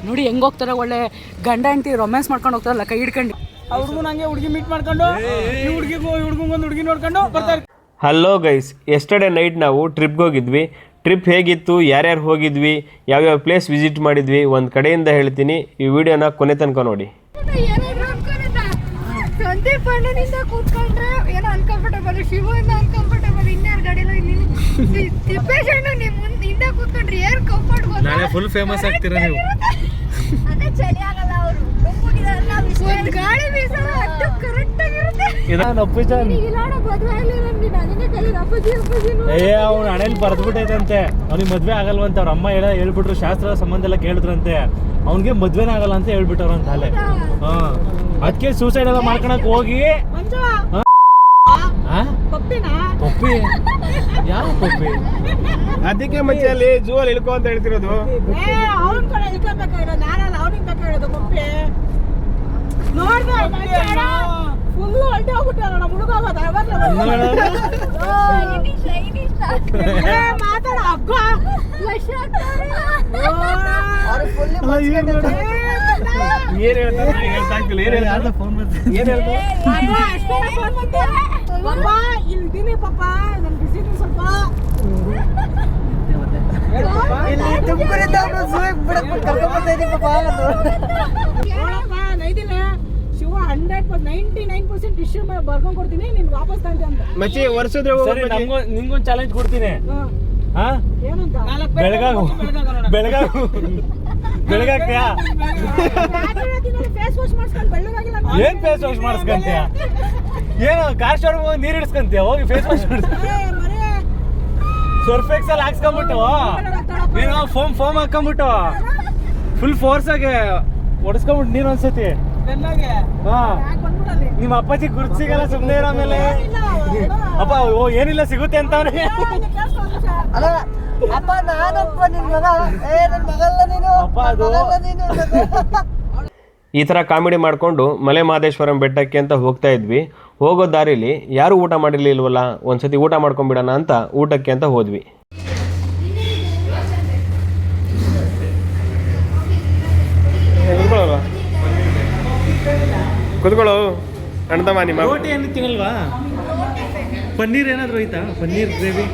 ನೋಡಿ ಹೆಂಗ್ ಹೋಗ್ತಾರೆ, ಒಳ್ಳೆ ಗಂಡ ಹೆಂಡತಿ ರೊಮ್ಯಾನ್ಸ್ ಮಾಡ್ಕೊಂಡು ಹೋಗ್ತಾರಲ್ಲ ಕೈ ಹಿಡ್ಕೊಂಡು. ಹುಡುಗನ ಹಂಗೆ ಹುಡುಗಿ ಮೀಟ್ ಮಾಡ್ಕೊಂಡು ಹುಡುಗಂಗೊಂದು ಹುಡುಗಿ ನೋಡ್ಕೊಂಡು ಬರ್ತಾರೆ. ಹಲೋ ಗೈಸ್, ಎಸ್ಟರ್ಡೇ ನೈಟ್ ನಾವು ಟ್ರಿಪ್ಗೆ ಹೋಗಿದ್ವಿ. ಟ್ರಿಪ್ ಹೇಗಿತ್ತು, ಯಾರ್ಯಾರು ಹೋಗಿದ್ವಿ, ಯಾವ್ಯಾವ ಪ್ಲೇಸ್ ವಿಸಿಟ್ ಮಾಡಿದ್ವಿ, ಒಂದು ಕಡೆಯಿಂದ ಹೇಳ್ತೀನಿ. ಈ ವಿಡಿಯೋನ ಕೊನೆ ತನಕ ನೋಡಿ. ಸಂದೀಪ್ ಅಣ್ಣನಿಂದ ಕೂತ್ಕೊಂಡ್ರೆ ಏನೋ ಅನ್ಕಂಫರ್ಟಬಲ್, ಶಿವನಿಂದ ಅನ್ಕಂಫರ್ಟಬಲ್, ಇನ್ಯಾರ ಗಾಡಿలో ತಿಪ್ಪೇಶ್ ಅಣ್ಣ ನಿಮ್ಮ ಹಿಂದೆ ಕೂತ್ಕೊಂಡ್ರೆ ಏನು ಕಂಫರ್ಟ್ ಗೊತ್ತಾ? ನಾಳೆ ಫುಲ್ ಫೇಮಸ್ ಆಗ್ತೀರಾ ನೀವು. ಅದೇ ಚಳಿ ಆಗಲ್ಲ, ಅವರು ಒಂದು ಗಾಳಿ ಬೀಸಲ್ಲ, ಅದು ಕರೆಕ್ಟ್ ಆಗಿರುತ್ತೆ. ನಾನು ಅಪ್ಪಜಾನ್ ಇಲ್ಲಾಣ ಮದುವೆ ಆಗಿಲ್ಲ, ನಾನು ಅದನ್ನೇ ಕಲಿ ಅಪ್ಪಜಿ ಅವ್ನು ಹಣೆಯಲ್ಲಿ ಬರ್ದ್ಬಿಟ್ಟೈತಂತೆ, ಅವ್ನಿಗೆ ಮದ್ವೆ ಆಗಲ್ವಂತ. ಅವ್ರ ಅಮ್ಮ ಹೇಳ್ಬಿಟ್ರು, ಶಾಸ್ತ್ರ ಸಂಬಂಧ ಎಲ್ಲ ಕೇಳಿದ್ರಂತೆ. ಅವ್ನಿಗೆ ಮದ್ವೆನೇ ಆಗಲ್ಲ ಅಂತ ಹೇಳ್ಬಿಟ್ಟವ್ರಂತ ಅಲ್ಲೇ. ಅದಕ್ಕೆ ಸೂಸೈಡ್ ಎಲ್ಲ ಮಾಡ್ಕೊಳಕ್ ಹೋಗಿ ಪಪ್ಪಿ ಯಾವ ಪಪ್ಪಿ ಅದಕ್ಕೆ ಮಚ್ಚ ಅಲ್ಲಿ ಜೂ ಅಲ್ಲಿ ಇಳ್ಕೊ ಅಂತ ಹೇಳ್ತಿರೋದು. ಅವ್ನ ಕಡೆ ಇಳ್ಕೊಬೇಕಾಗಿರೋ ನಾನಲ್ಲ, ಅವ್ನಿಗೆ ಬೇಕಾಗಿರೋದು ಪಪ್ಪಿ. ನೋಡ್ದೆ ಫುಲ್ಲು ಅಡ್ಡಿ ಹೋಗ್ಬಿಟ್ಟಾರ ನಮ್ಮ ಹುಡುಗ. ಮಾತಾಡ ಅಗ್ಗ ಏನ್ ಹೇಳ್ತಾರೆ ಇಲ್ದೀನಿ ಪಾಪ, ನನ್ ಬಿಸಿ ಸ್ವಲ್ಪ ನೈದಿಲ್ಲ ಶಿವ 99% ಇಶ್ಯೂ ಬರ್ಕೊಂಡ್ ಕೊಡ್ತೀನಿ, ನೀನ್ ವಾಪಸ್ ತಂದೆ ಅಂತ. ಮಚ್ಚಿ ವರ್ಷದ ನಿಂಗೊಂದು ಚಾಲೆಂಜ್ ಕೊಡ್ತೀನಿ. ಏನಂತ? ಬೆಳಗಾಗ್ತೀಯಾ? ಫೇಸ್ ವಾಶ್ ಮಾಡ್ಸ್ಕೊಂಡು ಬೆಳ್ಳಗಾಗಿಲ್ಲ. ಏನ್ ಫೇಸ್ ವಾಶ್ ಮಾಡಿಸ್ಕೊಂತೀಯ? ಏನು ಕಾರ್ ಶೋರೂಮ್ ಹೋಗಿ ನೀರು ಹಿಡಿಸ್ಕೊಂತೀಯ? ಹೋಗಿ ಫೇಸ್ ವಾಶ್ ಸರ್ಫ್ ಎಕ್ಸೆಲ್ ಹಾಕ್ಸ್ಕೊಂಡ್ಬಿಟ್ಟು ನೀನು ಫೋಮ್ ಹಾಕೊಂಡ್ಬಿಟ್ಟು ಫುಲ್ ಫೋರ್ಸ್ ಆಗಿ ಹೊಡಿಸ್ಕೊಂಡ್ಬಿಟ್ಟು ನೀರು ಒಂದ್ಸತಿ. ನಿಮ್ಮ ಅಪ್ಪಾಜಿ ಗುರ್ತು ಸಿಗಲ್ಲ, ಸುಮ್ಮನೆ ಇರೋ ಮೇಲೆ. ಅಪ್ಪ ಏನಿಲ್ಲ ಸಿಗುತ್ತೆ ಅಂತ ಅವ್ರಿಗೆ. ಅಪ್ಪ ನಾನಪ್ಪ ನಿನ್ ಮಗ, ನನ್ ಮಗಲ್ಲ ನೀನು, ಅಪ್ಪ ಅದು ಈ ಥರ ಕಾಮಿಡಿ ಮಾಡಿಕೊಂಡು ಮಲೆ ಮಹದೇಶ್ವರಂ ಬೆಟ್ಟಕ್ಕೆ ಅಂತ ಹೋಗ್ತಾ ಇದ್ವಿ. ಹೋಗೋ ದಾರಿಲಿ ಯಾರು ಊಟ ಮಾಡಿರ್ಲಿಲ್ವಲ್ಲ, ಒಂದ್ಸತಿ ಊಟ ಮಾಡ್ಕೊಂಡ್ಬಿಡೋಣ ಅಂತ ಊಟಕ್ಕೆ ಅಂತ ಹೋದ್ವಿ. ಕುತ್ಕೊಳ್ಳೋ ಅಣ್ತಮ್ಮ. ನಿಮ್ಮ ರೋಟಿ ಏನು ತಿನ್ನಲ್ವಾ? ಪನ್ನೀರ್ ಏನಾದ್ರು ಐತಾ? ಪನ್ನೀರ್ ಗ್ರೇವಿ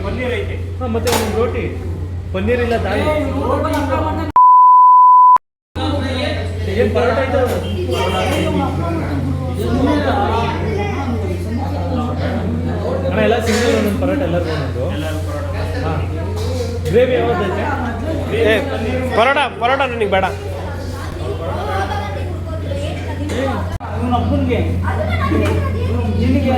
ಮತ್ತೆ ಒಂದು ರೋಟಿ. ಪನ್ನೀರ್ ಇಲ್ಲ ದಾಲ್. ಏನು ಪರೋಟ ಐತೆ? ಅಣ್ಣ ಎಲ್ಲ ಸಿಂಗಲ್ ಒಂದೊಂದು ಪರೋಟ ಎಲ್ಲರಿಗೂ ಒಂದೊಂದು. ಹಾಂ ಗ್ರೇವಿ ಯಾವ್ದೈತೆ? ಪರೋಟ ನನಗೆ ಬೇಡ. ಅಪ್ಪನಿಗೆ ನಿನಗೆ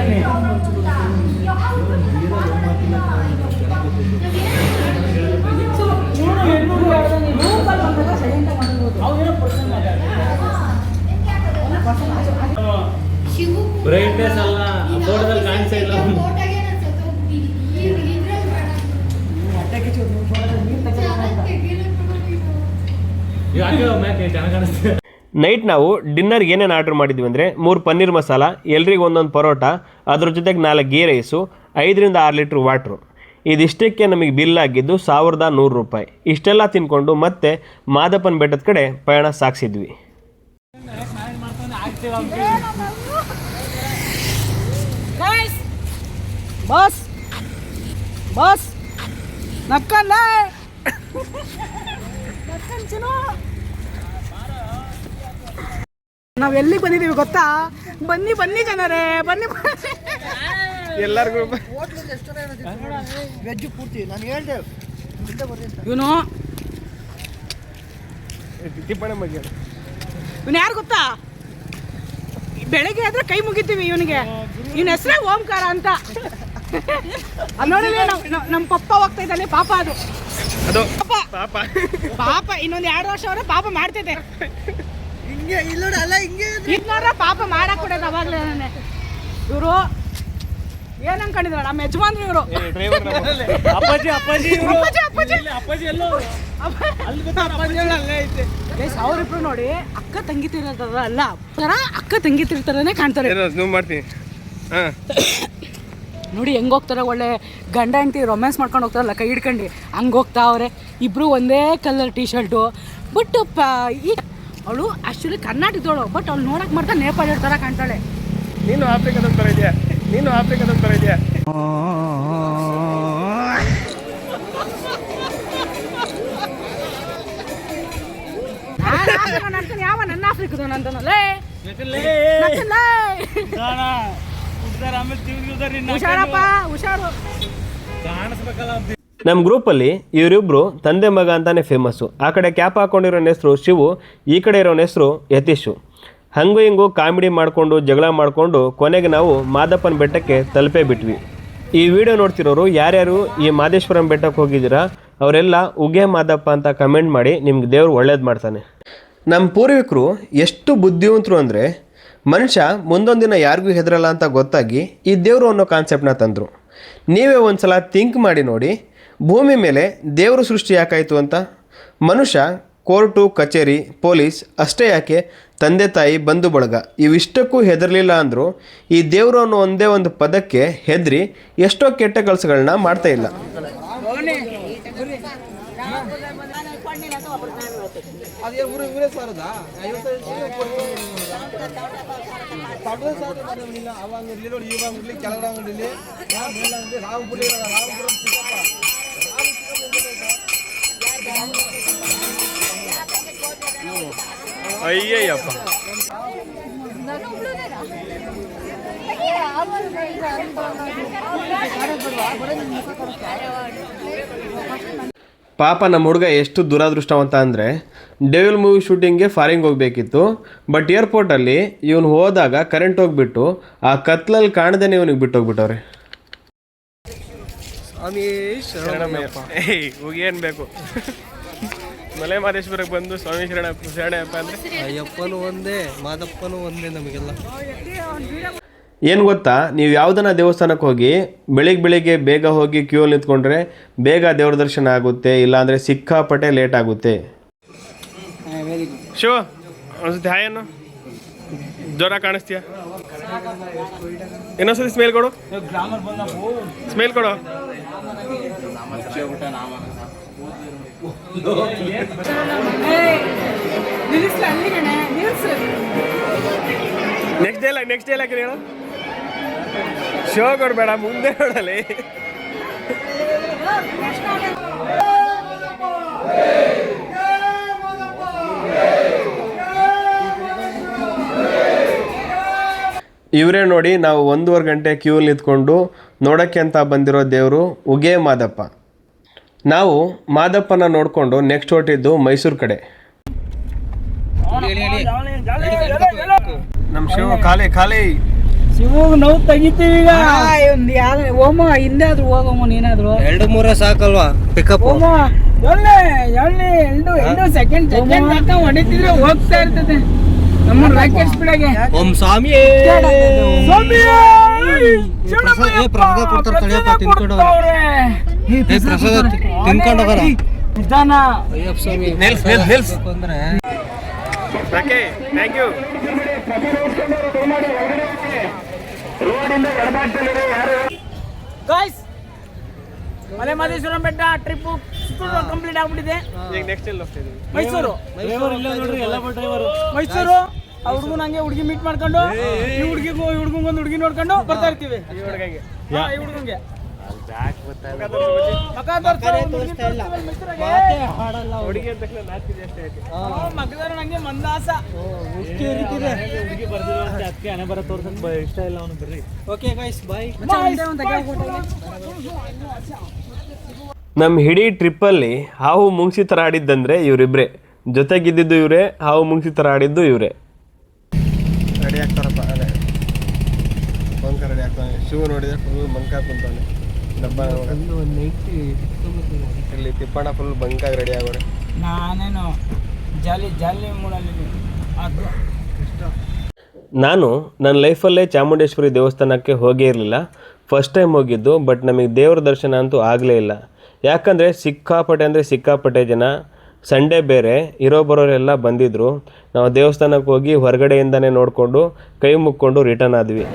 ಬ್ರೈಟ್ನೆಸ್ ಅಲ್ಲ, ಫೋಟೋದಲ್ಲಿ ಕಾಣಿಸ್ತಾ ಇಲ್ಲ. ನೈಟ್ ನಾವು ಡಿನ್ನರ್ಗೆ ಏನೇನು ಆರ್ಡ್ರ್ ಮಾಡಿದ್ವಿ ಅಂದರೆ 3 ಪನ್ನೀರ್ ಮಸಾಲ, ಎಲ್ರಿಗೂ ಒಂದೊಂದು ಪರೋಟ, ಅದ್ರ ಜೊತೆಗೆ 4 ಗೀ ರೈಸು, 5 ರಿಂದ 6 ಲೀಟ್ರ್ ವಾಟ್ರು. ಇದಿಷ್ಟಕ್ಕೆ ನಮಗೆ ಬಿಲ್ ಆಗಿದ್ದು 1100 ರೂಪಾಯಿ. ಇಷ್ಟೆಲ್ಲ ತಿನ್ಕೊಂಡು ಮತ್ತೆ ಮಾದಪ್ಪನ ಬೆಟ್ಟದ ಕಡೆ ಪಯಣ ಸಾಗಿಸಿದ್ವಿ. ಬಸ್ ಬಸ್ ನಕ್ಕಲ್ಲ ನಾವ್ ಎಲ್ಲಿಗೆ ಬಂದಿದೀವಿ ಗೊತ್ತಾ? ಬನ್ನಿ ಬನ್ನಿ ಜನರೇ, ಬನ್ನಿ. ಎಲ್ಲರಿಗೂ ವೆಜ್ ಪೂರ್ತಿ ನಾನು ಹೇಳ್ದೆ. ಇವನು ಯಾರು ಗೊತ್ತಾ? ಬೆಳಗ್ಗೆ ಆದ್ರೆ ಕೈ ಮುಗಿತೀವಿ ಇವನಿಗೆ. ಇವನ ಹೆಸರೇ ಓಂಕಾರ ಅಂತ. ನೋಡಿ ನಮ್ಮ ಪಪ್ಪ ಹೋಗ್ತಾ ಇದ್ದಾನೆ. ಪಾಪ ಅದು ಪಾಪ ಇನ್ನೊಂದು 2 ವರ್ಷ ಅವರ ಪಾಪ ಮಾಡ್ತೈತೆ. ಹಿಂಗೆ ಇಲ್ಲೋಡ ಪಾಪ ಮಾಡಕ್ ಕೊಡೋದು ಅವಾಗ್ಲೇ. ಇವರು ಏನ್ ಅನ್ಕೊಂಡಿದ್ರ ನಮ್ಮ ಯಜಮಾನ್ರು ಇವರು. ಅವ್ರಿಬ್ರು ನೋಡಿ ಅಕ್ಕ ತಂಗಿ ತಿರ್ತಾರ ಅಲ್ಲ, ಅಕ್ಕ ತಂಗಿ ತಿರ್ತಾರನೇ ಕಾಣ್ತಾರೆ. ನೋಡಿ ಹೆಂಗೆ ಹೋಗ್ತಾರೆ, ಒಳ್ಳೆ ಗಂಡ ಹೆಂಡ್ತಿ ರೊಮ್ಯಾನ್ಸ್ ಮಾಡ್ಕೊಂಡು ಹೋಗ್ತಾರಲ್ಲ ಕೈ ಹಿಡ್ಕೊಂಡು ಹಂಗೆ ಹೋಗ್ತಾವ್ರೆ. ಇಬ್ಬರು ಒಂದೇ ಕಲರ್ ಟೀ ಶರ್ಟು. ಬಟ್ ಈ ಅವಳು ಆ್ಯಕ್ಚುಲಿ ಕರ್ನಾಟಕದವಳು, ಬಟ್ ಅವ್ಳು ನೋಡಕ್ಕೆ ಮಾಡ್ತಾ ನೇಪಾಳ ಥರ ಕಾಣ್ತಾಳೆ. ನೀನು ಆಫ್ರಿಕಾದ ಥರ ಇದೆಯಾ, ನೀನು ಆಫ್ರಿಕಾದ ಥರ ಇದೆಯಾ. ಯಾವ ನನ್ನ ಆಫ್ರಿಕದವನು ಅಂತನಲ್ಲೇ. ಹುಷಾರಪ್ಪ, ಹುಷಾರು. ನಮ್ಮ ಗ್ರೂಪಲ್ಲಿ ಇವರಿಬ್ಬರು ತಂದೆ ಮಗ ಅಂತಾನೆ ಫೇಮಸ್ಸು. ಆ ಕಡೆ ಕ್ಯಾಪ್ ಹಾಕೊಂಡಿರೋನ ಹೆಸರು ಶಿವು, ಈ ಕಡೆ ಇರೋನ ಹೆಸರು ಯತೀಶು. ಹಂಗೂ ಹಿಂಗೂ ಕಾಮಿಡಿ ಮಾಡಿಕೊಂಡು ಜಗಳ ಮಾಡಿಕೊಂಡು ಕೊನೆಗೆ ನಾವು ಮಾದಪ್ಪನ ಬೆಟ್ಟಕ್ಕೆ ತಲುಪೇ ಬಿಟ್ವಿ. ಈ ವಿಡಿಯೋ ನೋಡ್ತಿರೋರು ಯಾರ್ಯಾರು ಈ ಮಾದೇಶ್ವರಂ ಬೆಟ್ಟಕ್ಕೆ ಹೋಗಿದ್ದೀರಾ ಅವರೆಲ್ಲ ಉಗೆ ಮಾದಪ್ಪ ಅಂತ ಕಮೆಂಟ್ ಮಾಡಿ, ನಿಮ್ಗೆ ದೇವ್ರು ಒಳ್ಳೇದು ಮಾಡ್ತಾನೆ. ನಮ್ಮ ಪೂರ್ವಿಕರು ಎಷ್ಟು ಬುದ್ಧಿವಂತರು ಅಂದರೆ ಮನುಷ್ಯ ಮುಂದೊಂದು ದಿನ ಯಾರಿಗೂ ಹೆದರಲ್ಲ ಅಂತ ಗೊತ್ತಾಗಿ ಈ ದೇವರು ಅನ್ನೋ ಕಾನ್ಸೆಪ್ಟನ್ನ ತಂದರು. ನೀವೇ ಒಂದು ಸಲ ಥಿಂಕ್ ಮಾಡಿ ನೋಡಿ, ಭೂಮಿ ಮೇಲೆ ದೇವರು ಸೃಷ್ಟಿ ಯಾಕಾಯಿತು ಅಂತ. ಮನುಷ್ಯ ಕೋರ್ಟು ಕಚೇರಿ ಪೊಲೀಸ್ ಅಷ್ಟೇ ಯಾಕೆ, ತಂದೆ ತಾಯಿ ಬಂಧು ಬಳಗ ಇವಿಷ್ಟಕ್ಕೂ ಹೆದರಲಿಲ್ಲ ಅಂದರು ಈ ದೇವರು ಅನ್ನೋ ಒಂದೇ ಒಂದು ಪದಕ್ಕೆ ಹೆದರಿ ಎಷ್ಟೋ ಕೆಟ್ಟ ಕೆಲಸಗಳನ್ನ ಮಾಡ್ತಾ ಇಲ್ಲ. ಅಯ್ಯಯ್ಯಪ್ಪ, ಪಾಪ ನಮ್ಮ ಹುಡುಗ ಎಷ್ಟು ದುರಾದೃಷ್ಟವಂತ ಅಂದರೆ ಡೆವಿಲ್ ಮೂವಿ ಶೂಟಿಂಗ್ಗೆ ಫಾರಿಂಗ್ ಹೋಗಬೇಕಿತ್ತು. ಬಟ್ ಏರ್ಪೋರ್ಟಲ್ಲಿ ಇವನು ಹೋದಾಗ ಕರೆಂಟ್ ಹೋಗ್ಬಿಟ್ಟು ಆ ಕತ್ಲಲ್ಲಿ ಕಾಣದೇನೆ ಇವನಿಗೆ ಬಿಟ್ಟು ಹೋಗ್ಬಿಟ್ಟವ್ರೆ. ಏನು ಬೇಕು ಮಲೆ ಮಾದೇಶ್ವರಕ್ಕೆ ಬಂದು ಸ್ವಾಮಿ ಶರಣಪ್ಪ ಅಂದರೆ ಅಯ್ಯಪ್ಪನೂ ಒಂದೇ ಮಾದಪ್ಪನೂ ಒಂದೇ ನಮಗೆಲ್ಲ. ಏನು ಗೊತ್ತಾ, ನೀವು ಯಾವುದನ್ನ ದೇವಸ್ಥಾನಕ್ಕೆ ಹೋಗಿ ಬೆಳಿಗ್ಗೆ ಬೇಗ ಹೋಗಿ ಕ್ಯೂ ನಿಂತ್ಕೊಂಡ್ರೆ ಬೇಗ ದೇವ್ರ ದರ್ಶನ ಆಗುತ್ತೆ, ಇಲ್ಲಾಂದರೆ ಸಿಕ್ಕಾಪಟ್ಟೆ ಲೇಟ್ ಆಗುತ್ತೆ. ಶಿವ ಅನ್ಸುತ್ತೆ ಹಾಯೇನು ಜ್ವರ ಕಾಣಿಸ್ತೀಯ, ಇನ್ನೊಂದ್ಸತಿ ಸ್ಮೇಲ್ ಕೊಡು, ಸ್ಮೇಲ್ ಕೊಡು. ನೆಕ್ಸ್ಟ್ ಡೇಲ್ ಹಾಕಿರಿ ಹೇಳು. ಶೋ ಕೊಡಬೇಡ, ಮುಂದೆ ನೋಡಲಿ. ಇವರೇ ನೋಡಿ, ನಾವು 1.5 ಗಂಟೆ ಕ್ಯೂ ನಿಂತ್ಕೊಂಡು ನೋಡೋಕ್ಕೆ ಅಂತ ಬಂದಿರೋ ದೇವರು ಉಗೆ ಮಾದಪ್ಪ. ನಾವು ಮಾದಪ್ಪನ ನೋಡಿಕೊಂಡು ನೆಕ್ಸ್ಟ್ ಹೊರಟಿದ್ದು ಮೈಸೂರು ಕಡೆ. ನಮ್ಮ ಶಿವ ಖಾಲಿ ಶಿವ ನಾವು ತೆಗಿತೀವಿ ಈಗ. ಓಮ ಹಿಂದೆ ಆದ್ರೂ ಹೋಗಮ್ಮ, ನೀನಾದ್ರು 2-3 ಸಾಕಲ್ವಾ ಪಿಕಪ್. ಓಮ ಎರಡು ಸೆಕೆಂಡ್ ಹೊಡಿತಿದ್ರೆ ಹೋಗ್ತಾ ಇರ್ತದೆ ನಮ್ಮ ರಾಕೆಟ್ ಸ್ಪೀಡಾಗೆ. ಓಂ ಸ್ವಾಮಿ ಪ್ರಸಾದ ಕೊಡ್ತಾರೆ, ತಡಿಯಪ್ಪ ತಿನ್ಕೊಂಡು ಪ್ರಸಾದ ತಿನ್ಕೊಂಡು ಹೋಗಲ್ಲ. ನಿಧಾನ. ಅಯ್ಯಪ್ಪ ಸ್ವಾಮಿ ಅಂದ್ರೆ ಥ್ಯಾಂಕ್ ಯು. ಗಾಯ್ಸ್, ಮಲೆ ಮಾದೇಶ್ವರಂ ಬೆಟ್ಟ ಟ್ರಿಪ್ ಕಂಪ್ಲೀಟ್ ಆಗ್ಬಿಟ್ಟಿದೆ. ಮೈಸೂರು ಆ ಹುಡುಗನ ಹಂಗೆ ಹುಡುಗಿ ಮೀಟ್ ಮಾಡ್ಕೊಂಡು ಈ ಹುಡುಗಂಗೊಂದು ಹುಡುಗಿ ನೋಡ್ಕೊಂಡು ಬರ್ತಾ ಇರ್ತೀವಿ. ಈ ಹುಡುಗಂಗೆ ಮಗದವ್ರು ನಂಗೆ ಮಂದಾಸ ಅದಕ್ಕೆ ಹಣೆ ಬರ ತೋರ್ಸಕ್ ಇಷ್ಟ ಇಲ್ಲ ಅವನು. ಬರ್ರಿ. Okay guys bye. ನಮ್ಮ ಇಡೀ ಟ್ರಿಪ್ಪಲ್ಲಿ ಹಾವು ಮುಂಗ್ಸಿ ಥರ ಆಡಿದ್ದಂದರೆ ಇವರಿಬ್ಬರೇ, ಜೊತೆಗಿದ್ದಿದ್ದು ಇವರೇ, ಹಾವು ಮುಂಗ್ಸಿ ಥರ ಆಡಿದ್ದು ಇವರೇ. ರೆಡಿ ಆಗ್ತಾರಪ್ಪ, ಅದೇ ಮಂಕ ರೆಡಿ ಆಗ್ತಾನೆ. ಶಿವ ನೋಡಿದ್ರೆ ಫುಲ್ ಮಂಕ ಕುಂತಾನೆ. ಡಬ್ಬ ಇಲ್ಲಿ ತಿಪ್ಪಣ್ಣ ಫುಲ್ ಬಂಕಾಗಿ ರೆಡಿ ಆಗೋರೆ. ನಾನೇನು ಜಾಲಿ ಮೂಡಲ್ಲಿ ನಾನು ನನ್ನ ಲೈಫಲ್ಲೇ ಚಾಮುಂಡೇಶ್ವರಿ ದೇವಸ್ಥಾನಕ್ಕೆ ಹೋಗೇ ಇರಲಿಲ್ಲ. ಫಸ್ಟ್ ಟೈಮ್ ಹೋಗಿದ್ದು. ಬಟ್ ನಮಗೆ ದೇವ್ರ ದರ್ಶನ ಅಂತೂ ಆಗಲೇ ಇಲ್ಲ. ಯಾಕಂದರೆ ಸಿಕ್ಕಾಪಟ್ಟೆ ಜನ. ಸಂಡೇ ಬೇರೆ, ಇರೋ ಬರೋರೆಲ್ಲ ಬಂದಿದ್ದರು. ನಾವು ದೇವಸ್ಥಾನಕ್ಕೆ ಹೋಗಿ ಹೊರಗಡೆಯಿಂದನೇ ನೋಡಿಕೊಂಡು ಕೈ ಮುಕ್ಕೊಂಡು ರಿಟರ್ನ್ ಆದ್ವಿ.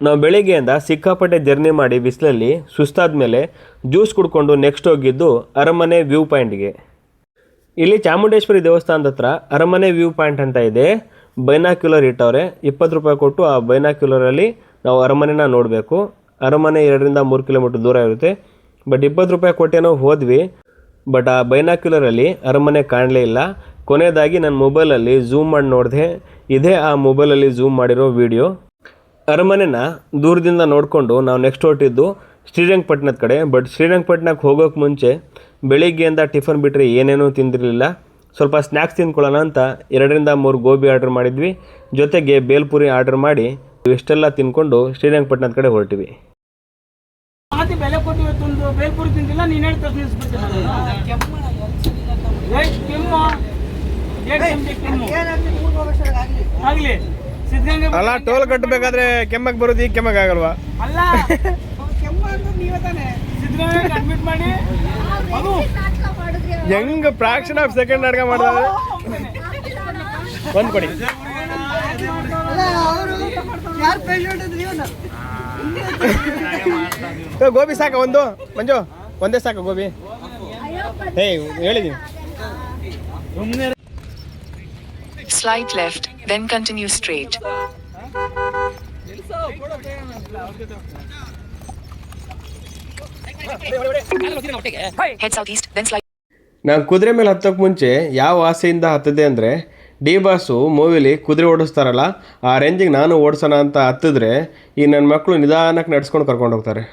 ನಾವು ಬೆಳಿಗ್ಗೆಯಿಂದ ಸಿಕ್ಕಾಪಟ್ಟೆ ಜರ್ನಿ ಮಾಡಿ ಬಿಸಿಲಲ್ಲಿ ಸುಸ್ತಾದ ಮೇಲೆ ಜ್ಯೂಸ್ ಕುಡ್ಕೊಂಡು ನೆಕ್ಸ್ಟ್ ಹೋಗಿದ್ದು ಅರಮನೆ ವ್ಯೂ ಪಾಯಿಂಟ್ಗೆ. ಇಲ್ಲಿ ಚಾಮುಂಡೇಶ್ವರಿ ದೇವಸ್ಥಾನದ ಹತ್ರ ಅರಮನೆ ವ್ಯೂ ಪಾಯಿಂಟ್ ಅಂತ ಇದೆ. ಬೈನಾಕ್ಯುಲರ್ ಇಟ್ಟವ್ರೆ, 20 ರೂಪಾಯಿ ಕೊಟ್ಟು ಆ ಬೈನಾಕ್ಯುಲರಲ್ಲಿ ನಾವು ಅರಮನೆನ ನೋಡಬೇಕು. ಅರಮನೆ 2-3 ಕಿಲೋಮೀಟ್ರ್ ದೂರ ಇರುತ್ತೆ. ಬಟ್ 20 ರೂಪಾಯಿ ಕೊಟ್ಟೇನೋ ಹೋದ್ವಿ, ಬಟ್ ಆ ಬೈನಾಕ್ಯುಲರಲ್ಲಿ ಅರಮನೆ ಕಾಣಲೇ ಇಲ್ಲ. ಕೊನೆಯದಾಗಿ ನನ್ನ ಮೊಬೈಲಲ್ಲಿ ಝೂಮ್ ಮಾಡಿ ನೋಡಿದೆ, ಇದೇ ಆ ಮೊಬೈಲಲ್ಲಿ ಝೂಮ್ ಮಾಡಿರೋ ವಿಡಿಯೋ. ಅರಮನೆನ ದೂರದಿಂದ ನೋಡಿಕೊಂಡು ನಾವು ನೆಕ್ಸ್ಟ್ ಹೊರಟಿದ್ದು ಶ್ರೀರಂಗಪಟ್ಟಣದ ಕಡೆ. ಬಟ್ ಶ್ರೀರಂಗಪಟ್ಟಣಕ್ಕೆ ಹೋಗೋಕ್ಕೆ ಮುಂಚೆ ಬೆಳಿಗ್ಗೆಯಿಂದ ಟಿಫನ್ ಬಿಟ್ಟರೆ ಏನೇನೂ ತಿಂದಿರಲಿಲ್ಲ. ಸ್ವಲ್ಪ ಸ್ನ್ಯಾಕ್ಸ್ ತಿಂದ್ಕೊಳ್ಳೋಣ ಅಂತ 2-3 ಗೋಬಿ ಆರ್ಡ್ರ್ ಮಾಡಿದ್ವಿ, ಜೊತೆಗೆ ಬೇಲ್ಪುರಿ ಆರ್ಡ್ರ್ ಮಾಡಿ ಇಷ್ಟೆಲ್ಲ ತಿನ್ಕೊಂಡು ಶ್ರೀರಂಗಪಟ್ಟಣದ ಕಡೆ ಹೊರಟಿವಿ. ಬೆಲೆ ಕೊಟ್ಟು ಒಂದು ಬೇಲ್ಪುರಿ ತಿಂದಿಲ್ಲ, ನೀನು ಆಗ್ಲಿ ಅಲ್ಲ, ಟೋಲ್ ಕಟ್ಟಬೇಕಾದ್ರೆ ಕೆಮ್ಮಕ್ಕೆ ಬರೋದು, ಈಗ ಕೆಮ್ಮಕ್ಕೆ ಆಗಲ್ವಾ? ಅಲ್ಲ ಸಿದ್ಧಗಂಗೆ ಅಡ್ಮಿಟ್ ಮಾಡಿ ಅದು ಹೆಂಗ್ ಫ್ರಾಕ್ಷನ್ ಆಫ್ ಸೆಕೆಂಡ್ ಅಡ್ಗೆ ಮಾಡಿದ್ರೆ ಒಂದು ಕೊಡಿ. ಗೋಬಿ ಸಾಕ ಒಂದು ಮಂಜು, ಒಂದೇ ಸಾಕ ಗೋಬಿ. ಹೇಳಿದೀನಿ. Slight left, then continue straight. Head southeast, then slide. ನಾನು ಕುದುರೆ ಮೇಲೆ ಹತ್ತೋಕೆ ಮುಂಚೆ ಯಾವ ಆಸೆಯಿಂದ ಹತ್ತಿದೆ ಅಂದರೆ, ಡಿ ಬಾಸು ಮೂವಿಲಿ ಕುದುರೆ ಓಡಿಸ್ತಾರಲ್ಲ, ಆ ರೇಂಜಿಗೆ ನಾನು ಓಡಿಸೋಣ ಅಂತ ಹತ್ತಿದ್ರೆ ಈ ನನ್ನ ಮಕ್ಕಳು ನಿಧಾನಕ್ಕೆ ನಡ್ಸ್ಕೊಂಡು ಕರ್ಕೊಂಡು ಹೋಗ್ತಾರೆ.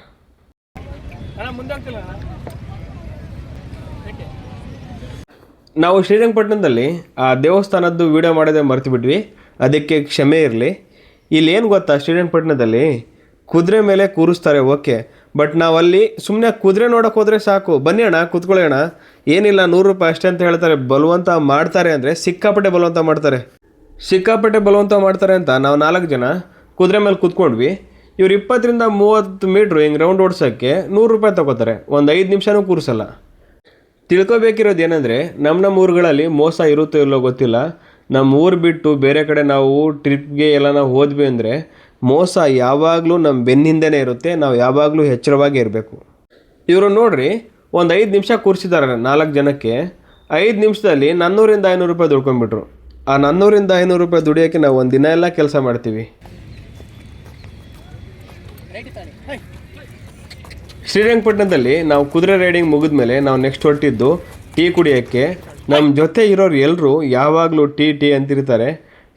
ನಾವು ಶ್ರೀರಂಗಪಟ್ಟಣದಲ್ಲಿ ಆ ದೇವಸ್ಥಾನದ್ದು ವೀಡಿಯೋ ಮಾಡೋದೇ ಮರ್ತು ಬಿಟ್ವಿ, ಅದಕ್ಕೆ ಕ್ಷಮೆ ಇರಲಿ. ಇಲ್ಲಿ ಏನು ಗೊತ್ತಾ, ಶ್ರೀರಂಗಪಟ್ಟಣದಲ್ಲಿ ಕುದುರೆ ಮೇಲೆ ಕೂರಿಸ್ತಾರೆ ಓಕೆ, ಬಟ್ ನಾವಲ್ಲಿ ಸುಮ್ಮನೆ ಕುದುರೆ ನೋಡೋಕೆ ಹೋದರೆ ಸಾಕು, ಬನ್ನಿ ಅಣ್ಣ ಕೂತ್ಕೊಳ್ಳೋಣ, ಏನಿಲ್ಲ 100 ರೂಪಾಯಿ ಅಷ್ಟೇ ಅಂತ ಹೇಳ್ತಾರೆ. ಬಲವಂತ ಮಾಡ್ತಾರೆ ಅಂದರೆ ಸಿಕ್ಕಾಪಟ್ಟೆ ಬಲವಂತ ಮಾಡ್ತಾರೆ. ಸಿಕ್ಕಾಪಟ್ಟೆ ಬಲವಂತ ಮಾಡ್ತಾರೆ ಅಂತ ನಾವು 4 ಜನ ಕುದುರೆ ಮೇಲೆ ಕೂತ್ಕೊಂಡ್ವಿ. ಇವ್ರು 20-30 ಮೀಟ್ರು ಹಿಂಗೆ ರೌಂಡ್ ಓಡ್ಸೋಕ್ಕೆ 100 ರೂಪಾಯಿ ತೊಗೋತಾರೆ, ಒಂದು 5 ನಿಮಿಷನೂ ಕೂರಿಸಲ್ಲ. ತಿಳ್ಕೊಬೇಕಿರೋದು ಏನಂದರೆ, ನಮ್ಮ ಊರುಗಳಲ್ಲಿ ಮೋಸ ಇರುತ್ತೋ ಇಲ್ಲೋ ಗೊತ್ತಿಲ್ಲ, ನಮ್ಮ ಊರು ಬಿಟ್ಟು ಬೇರೆ ಕಡೆ ನಾವು ಟ್ರಿಪ್ಗೆ ಎಲ್ಲ ನಾವು ಹೋದ್ವಿ ಅಂದರೆ ಮೋಸ ಯಾವಾಗಲೂ ನಮ್ಮ ಬೆನ್ನಿಂದನೇ ಇರುತ್ತೆ. ನಾವು ಯಾವಾಗಲೂ ಎಚ್ಚರವಾಗಿ ಇರಬೇಕು. ಇವರು ನೋಡ್ರಿ, ಒಂದು 5 ನಿಮಿಷ ಕೂರಿಸಿದ್ದಾರೆ 4 ಜನಕ್ಕೆ. 5 ನಿಮಿಷದಲ್ಲಿ 400-500 ರೂಪಾಯಿ ದುಡ್ಕೊಂಡ್ಬಿಟ್ರು. ಆ 400-500 ರೂಪಾಯಿ ದುಡಿಯೋಕ್ಕೆ ನಾವು ಒಂದು ದಿನ ಎಲ್ಲ ಕೆಲಸ ಮಾಡ್ತೀವಿ. ಶ್ರೀರಂಗಪಟ್ಟಣದಲ್ಲಿ ನಾವು ಕುದುರೆ ರೈಡಿಂಗ್ ಮುಗಿದ ಮೇಲೆ ನಾವು ನೆಕ್ಸ್ಟ್ ಹೊರಟಿದ್ದು ಟೀ ಕುಡಿಯೋಕ್ಕೆ. ನಮ್ಮ ಜೊತೆ ಇರೋರು ಎಲ್ಲರೂ ಯಾವಾಗಲೂ ಟೀ ಅಂತಿರ್ತಾರೆ.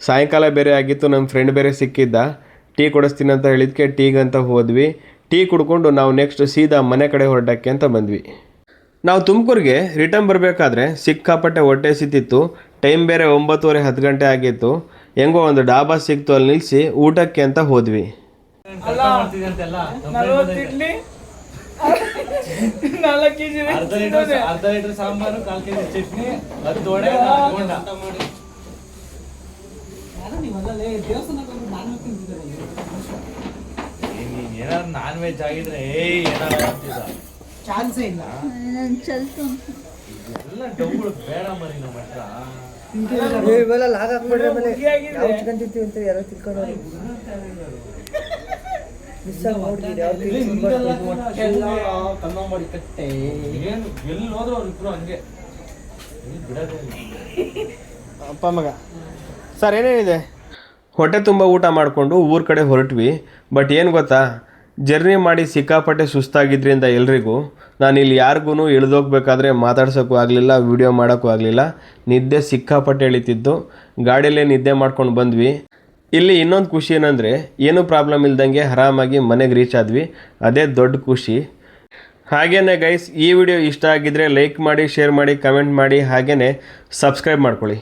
ಸಾಯಂಕಾಲ ಬೇರೆ ಆಗಿತ್ತು, ನಮ್ಮ ಫ್ರೆಂಡ್ ಬೇರೆ ಸಿಕ್ಕಿದ್ದ, ಟೀ ಕೊಡಿಸ್ತೀನಿ ಅಂತ ಹೇಳಿದ್ಕೆ ಟೀಗಂತ ಹೋದ್ವಿ. ಟೀ ಕುಡ್ಕೊಂಡು ನಾವು ನೆಕ್ಸ್ಟ್ ಸೀದಾ ಮನೆ ಕಡೆ ಹೊರಡಕ್ಕೆ ಅಂತ ಬಂದ್ವಿ. ನಾವು ತುಮಕೂರಿಗೆ ರಿಟರ್ನ್ ಬರಬೇಕಾದ್ರೆ ಸಿಕ್ಕಾಪಟ್ಟೆ ಹೊಟ್ಟೆ ಸಿತ್ತಿತ್ತು. ಟೈಮ್ ಬೇರೆ 9:30-10 ಗಂಟೆ ಆಗಿತ್ತು. ಹೆಂಗೋ ಒಂದು ಡಾಬಾ ಸಿಕ್ತು, ಅಲ್ಲಿ ನಿಲ್ಲಿಸಿ ಊಟಕ್ಕೆ ಅಂತ ಹೋದ್ವಿ. 4 kg ಅರ್ಧ ಲೀಟರ್ ಸಾಂಬಾರು, 1/4 kg ಚಟ್ನಿ, 10 ವಡೆ, ಏನಾದ್ರು ನಾನ್ ವೆಜ್ ಆಗಿದ್ರೆ ಚಾನ್ಸೇ ಇಲ್ಲ. ಎಲ್ಲ ಡೌಗಳು ಬೇಡ ಮರಿ ನಮ್ಮ ಹತ್ರ. ಎಲ್ಲಿ ಹೋದ್ರು ಅವ್ರಿಬ್ರು ಹಂಗೆ ಬಿಡೋದೇ ಅಪ್ಪ ಮಗ. ಸರ್ ಏನೇನಿದೆ? ಹೊಟ್ಟೆ ತುಂಬ ಊಟ ಮಾಡಿಕೊಂಡು ಊರ ಕಡೆ ಹೊರಟ್ವಿ. ಬಟ್ ಏನು ಗೊತ್ತಾ, ಜರ್ನಿ ಮಾಡಿ ಸಿಕ್ಕಾಪಟ್ಟೆ ಸುಸ್ತಾಗಿದ್ದರಿಂದ ಎಲ್ರಿಗೂ, ನಾನು ಇಲ್ಲಿ ಯಾರಿಗೂ ಇಳಿದೋಗ್ಬೇಕಾದ್ರೆ ಮಾತಾಡ್ಸೋಕ್ಕೂ ಆಗಲಿಲ್ಲ, ವೀಡಿಯೋ ಮಾಡೋಕ್ಕೂ ಆಗಲಿಲ್ಲ. ನಿದ್ದೆ ಸಿಕ್ಕಾಪಟ್ಟೆ ಎಳಿತಿದ್ದು. ಗಾಡಿಯಲ್ಲೇ ನಿದ್ದೆ ಮಾಡ್ಕೊಂಡು ಬಂದ್ವಿ. ಇಲ್ಲಿ ಇನ್ನೊಂದು ಖುಷಿ ಏನಂದರೆ, ಏನೂ ಪ್ರಾಬ್ಲಮ್ ಇಲ್ದಂಗೆ ಆರಾಮಾಗಿ ಮನೆಗೆ ರೀಚ್ ಆದ್ವಿ. ಅದೇ ದೊಡ್ಡ ಖುಷಿ. ಹಾಗೇನೆ ಗೈಸ್, ಈ ವಿಡಿಯೋ ಇಷ್ಟ ಆಗಿದ್ದರೆ ಲೈಕ್ ಮಾಡಿ, ಶೇರ್ ಮಾಡಿ, ಕಮೆಂಟ್ ಮಾಡಿ, ಹಾಗೆಯೇ ಸಬ್ಸ್ಕ್ರೈಬ್ ಮಾಡ್ಕೊಳ್ಳಿ.